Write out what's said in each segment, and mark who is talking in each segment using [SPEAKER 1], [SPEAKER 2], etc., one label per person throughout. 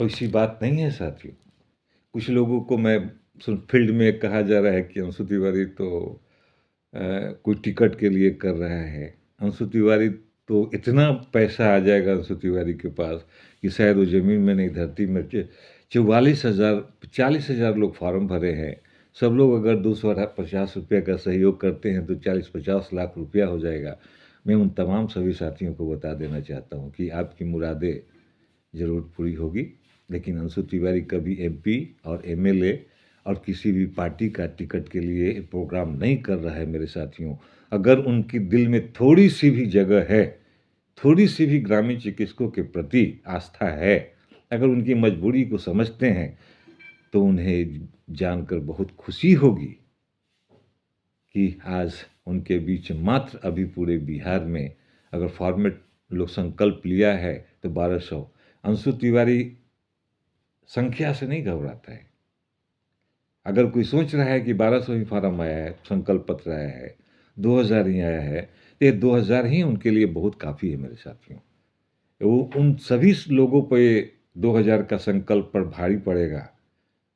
[SPEAKER 1] ऐसी बात नहीं है साथियों। कुछ लोगों को मैं फील्ड में कहा जा रहा है कि अंशु तिवारी तो कोई टिकट के लिए कर रहा है। अंशु तिवारी तो इतना पैसा आ जाएगा अंशु तिवारी के पास कि शायद वो ज़मीन में नहीं धरती में 44,000 40,000 लोग फॉर्म भरे हैं। सब लोग अगर 250 रुपये का सहयोग करते हैं तो 40-50 लाख रुपया हो जाएगा। मैं उन तमाम सभी साथियों को बता देना चाहता हूँ कि आपकी मुरादें ज़रूर पूरी होगी, लेकिन अंशु तिवारी कभी एमपी और एमएलए और किसी भी पार्टी का टिकट के लिए प्रोग्राम नहीं कर रहा है मेरे साथियों। अगर उनकी दिल में थोड़ी सी भी जगह है, थोड़ी सी भी ग्रामीण चिकित्सकों के प्रति आस्था है, अगर उनकी मजबूरी को समझते हैं, तो उन्हें जानकर बहुत खुशी होगी कि आज उनके बीच मात्र अभी पूरे बिहार में अगर फॉर्मेट लोग संकल्प लिया है तो 1200। अंशु तिवारी संख्या से नहीं घबराता है। अगर कोई सोच रहा है कि 1200 ही फार्म आया है, संकल्प पत्र आया है, 2000 ही आया है, तो ये 2000 ही उनके लिए बहुत काफ़ी है मेरे साथियों। वो उन सभी लोगों पे 2000 का संकल्प पर भारी पड़ेगा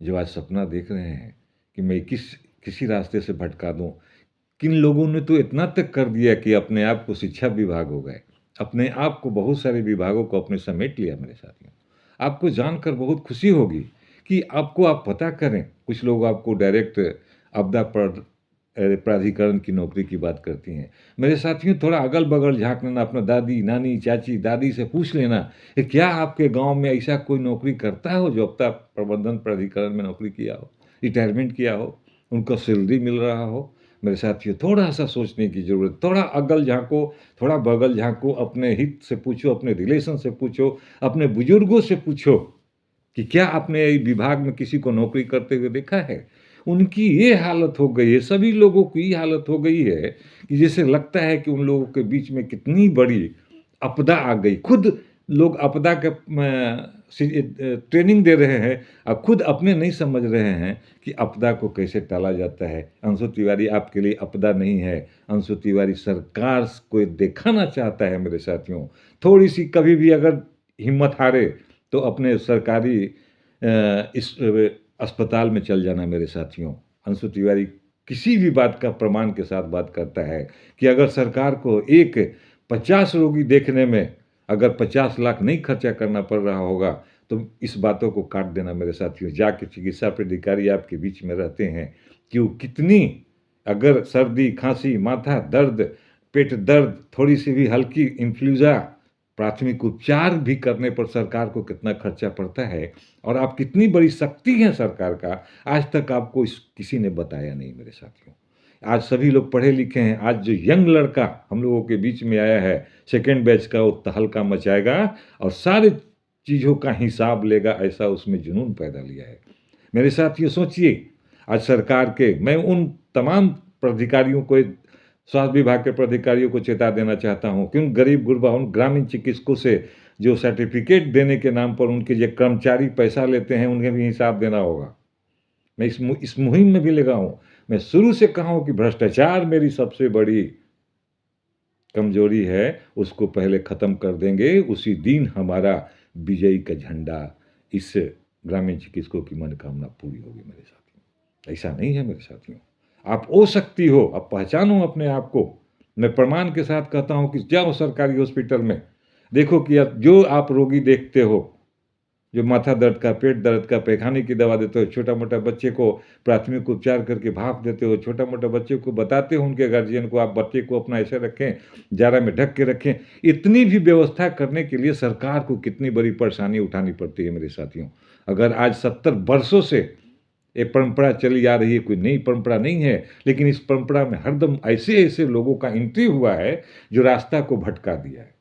[SPEAKER 1] जो आज सपना देख रहे हैं कि मैं किसी रास्ते से भटका दूं। किन लोगों ने तो इतना तक कर दिया कि अपने आप को शिक्षा विभाग हो गए, अपने आप को बहुत सारे विभागों को अपने समेट लिया मेरे साथियों। आपको जानकर बहुत खुशी होगी कि आपको आप पता करें, कुछ लोग आपको डायरेक्ट आपदा प्राधिकरण की नौकरी की बात करती हैं। मेरे साथियों थोड़ा अगल बगल झाँक लेना, अपना दादी नानी चाची दादी से पूछ लेना कि क्या आपके गांव में ऐसा कोई नौकरी करता हो जो आपदा प्रबंधन प्राधिकरण में नौकरी किया हो, रिटायरमेंट किया हो, उनको सैलरी मिल रहा हो। मेरे साथियों थोड़ा सा सोचने की ज़रूरत, थोड़ा अगल झाँको, थोड़ा बगल झाँको, अपने हित से पूछो, अपने रिलेशन से पूछो, अपने बुजुर्गों से पूछो कि क्या आपने विभाग में किसी को नौकरी करते हुए देखा है। उनकी ये हालत हो गई है, सभी लोगों की ये हालत हो गई है कि जैसे लगता है कि उन लोगों के बीच में कितनी बड़ी आपदा आ गई। खुद लोग आपदा का ट्रेनिंग दे रहे हैं और खुद अपने नहीं समझ रहे हैं कि आपदा को कैसे टाला जाता है। अंशु तिवारी आपके लिए आपदा नहीं है। अंशु तिवारी सरकार को दिखाना चाहता है मेरे साथियों। थोड़ी सी कभी भी अगर हिम्मत हारे तो अपने सरकारी इस अस्पताल में चल जाना मेरे साथियों। अंशु तिवारी किसी भी बात का प्रमाण के साथ बात करता है कि अगर सरकार को एक 50 रोगी देखने में अगर 50 लाख नहीं खर्चा करना पड़ रहा होगा तो इस बातों को काट देना मेरे साथियों। जाके चिकित्सा प्राधिकारी आपके बीच में रहते हैं कि वो कितनी, अगर सर्दी खांसी माथा दर्द पेट दर्द थोड़ी सी भी हल्की इन्फ्लूएंजा प्राथमिक उपचार भी करने पर सरकार को कितना खर्चा पड़ता है और आप कितनी बड़ी शक्ति हैं सरकार का, आज तक आपको किसी ने बताया नहीं मेरे साथियों। आज सभी लोग पढ़े लिखे हैं। आज जो यंग लड़का हम लोगों के बीच में आया है सेकेंड बैच का, वो तहलका मचाएगा और सारे चीज़ों का हिसाब लेगा, ऐसा उसमें जुनून पैदा लिया है मेरे साथियों। सोचिए आज सरकार के, मैं उन तमाम प्राधिकारियों को, स्वास्थ्य विभाग के प्राधिकारियों को चेता देना चाहता हूं कि उन गरीब गुरबा उन ग्रामीण चिकित्सकों से जो सर्टिफिकेट देने के नाम पर उनके जो कर्मचारी पैसा लेते हैं उन्हें भी हिसाब देना होगा। मैं इस मुहिम में भी लगा हूं। मैं शुरू से कहा हूं कि भ्रष्टाचार मेरी सबसे बड़ी कमजोरी है, उसको पहले खत्म कर देंगे, उसी दिन हमारा विजयी का झंडा इस ग्रामीण चिकित्सकों की मनोकामना पूरी होगी मेरे साथियों। ऐसा नहीं है मेरे साथियों। आप हो सकती हो, आप पहचानो अपने आप को। मैं प्रमाण के साथ कहता हूं कि जाओ सरकारी हॉस्पिटल में, देखो कि जो आप रोगी देखते हो, जो माथा दर्द का, पेट दर्द का, पैखाने की दवा देते हो, छोटा मोटा बच्चे को प्राथमिक उपचार करके भाप देते हो, छोटा मोटा बच्चे को बताते हो उनके गार्जियन को आप बच्चे को अपना ऐसे रखें, जारा में ढक के रखें। इतनी भी व्यवस्था करने के लिए सरकार को कितनी बड़ी परेशानी उठानी पड़ती है मेरे साथियों। अगर आज 70 वर्षों से ये परंपरा चली आ रही है, कोई नई परंपरा नहीं है, लेकिन इस परंपरा में हरदम ऐसे ऐसे लोगों का एंट्री हुआ है जो रास्ता को भटका दिया है,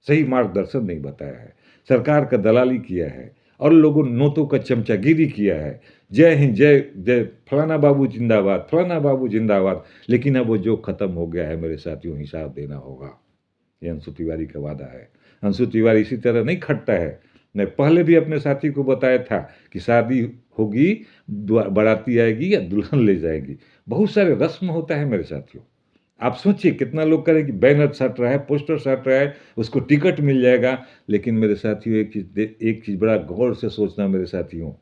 [SPEAKER 1] सही मार्गदर्शन नहीं बताया है, सरकार का दलाली किया है और लोगों नोटों का चमचागिरी किया है। जय हिंद, जय जय, फलाना बाबू जिंदाबाद, फलाना बाबू जिंदाबाद। लेकिन अब वो जो खत्म हो गया है मेरे साथियों, हिसाब देना होगा। ये अंशु तिवारी का वादा है। अंशु तिवारी इसी तरह नहीं खटता है। मैं पहले भी अपने साथी को बताया था कि शादी होगी, बाराती आएगी या दुल्हन ले जाएगी, बहुत सारे रस्म होता है मेरे साथियों। आप सोचिए कितना लोग करें कि बैनर सट रहा है, पोस्टर सट रहा है, उसको टिकट मिल जाएगा। लेकिन मेरे साथियों एक चीज़ बड़ा गौर से सोचना मेरे साथियों,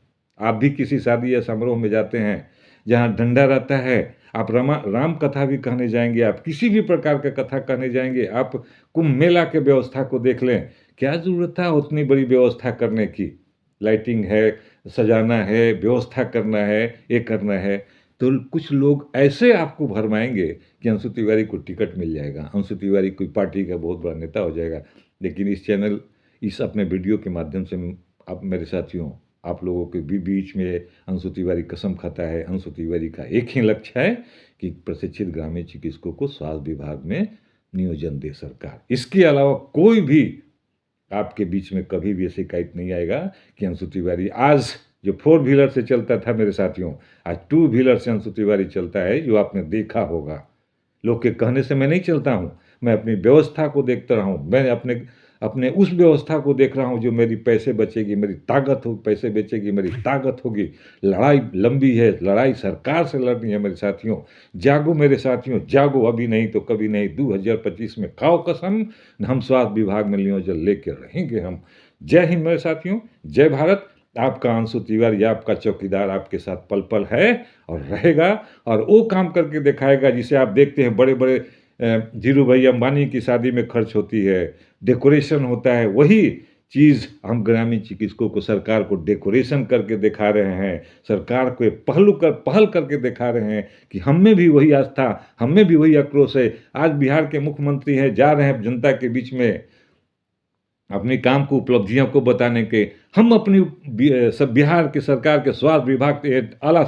[SPEAKER 1] आप भी किसी शादी या समारोह में जाते हैं, जहाँ डंडा रहता है, आप राम कथा भी कहने जाएँगे, आप किसी भी प्रकार का कथा कहने जाएँगे, आप कुंभ मेला के व्यवस्था को देख लें, क्या ज़रूरत था उतनी बड़ी व्यवस्था करने की? लाइटिंग है, सजाना है, व्यवस्था करना है, ये करना है। तो कुछ लोग ऐसे आपको भरमाएँगे कि अंशु तिवारी को टिकट मिल जाएगा, अंशु तिवारी कोई पार्टी का बहुत बड़ा नेता हो जाएगा। लेकिन इस अपने वीडियो के माध्यम से आप मेरे साथियों, आप लोगों के बीच में अंशु तिवारी कसम खाता है, अंशु तिवारी का एक ही लक्ष्य है कि प्रशिक्षित ग्रामीण चिकित्सकों को स्वास्थ्य विभाग में नियोजन दे सरकार। इसके अलावा कोई भी आपके बीच में कभी भी शिकायत नहीं आएगा कि अंशु तिवारी आज जो 4 व्हीलर से चलता था मेरे साथियों, आज 2 व्हीलर से अंशु तिवारी चलता है, जो आपने देखा होगा। लोग के कहने से मैं नहीं चलता हूँ, मैं अपनी व्यवस्था को देखता रहा हूँ, मैं अपने अपने उस व्यवस्था को देख रहा हूँ जो मेरी पैसे बचेगी, मेरी ताकत हो, पैसे बेचेगी, मेरी ताकत होगी। लड़ाई लंबी है, लड़ाई सरकार से लड़नी है मेरे साथियों। जागो मेरे साथियों, जागो, अभी नहीं तो कभी नहीं। 2025 में खाओ कसम, हम स्वास्थ्य विभाग में नियोजन लेके रहेंगे हम। जय हिंद मेरे साथियों, जय भारत। आपका अंशु तिवारी, आपका चौकीदार आपके साथ पल पल है और रहेगा, और वो काम करके दिखाएगा जिसे आप देखते हैं बड़े बड़े धीरू भाई अंबानी की शादी में खर्च होती है, डेकोरेशन होता है। वही चीज़ हम ग्रामीण चिकित्सकों को, सरकार को डेकोरेशन करके दिखा रहे हैं, सरकार को पहल करके दिखा रहे हैं कि हम में भी वही आस्था, हम में भी वही आक्रोश है। आज बिहार के मुख्यमंत्री हैं, जा रहे हैं जनता के बीच में अपने काम को, उपलब्धियों को बताने के। हम अपनी सब बिहार के सरकार के स्वास्थ्य विभाग के आला